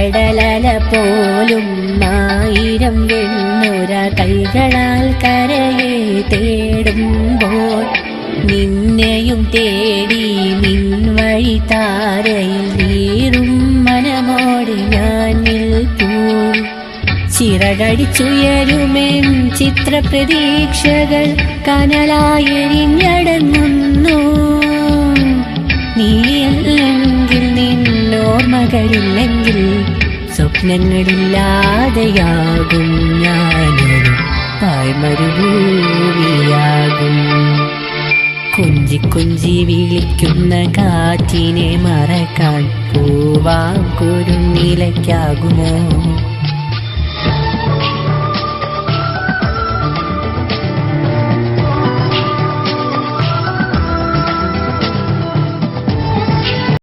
കടലല പോലും 1000 വെണ്ണുര കൈകളാൽ കരയെ തേടുമ്പോൾ നിന്നെയും തേടി നിൻ വഴി താരയിൽ നീറും മനമോടെ ഞാൻ നിൽപ്പൂ. ചിറകടിച്ചുയരുമെൻ ചിത്രപ്രതീക്ഷകൾ കനലായെരിഞ്ഞടങ്ങുന്നു. നീയല്ലെങ്കിൽ നിന്നോർമകളില്ലെങ്കിൽ സ്വപ്നങ്ങളില്ലാതെയാകും ഞാനൊരു പായ്മരുഭൂമിയാകും. കൊഞ്ചി കൊഞ്ചി വിളിക്കുന്ന കാറ്റിനെ മറക്കാൻ പൂവാം കുരുന്നിലയ്ക്കാകുമോ?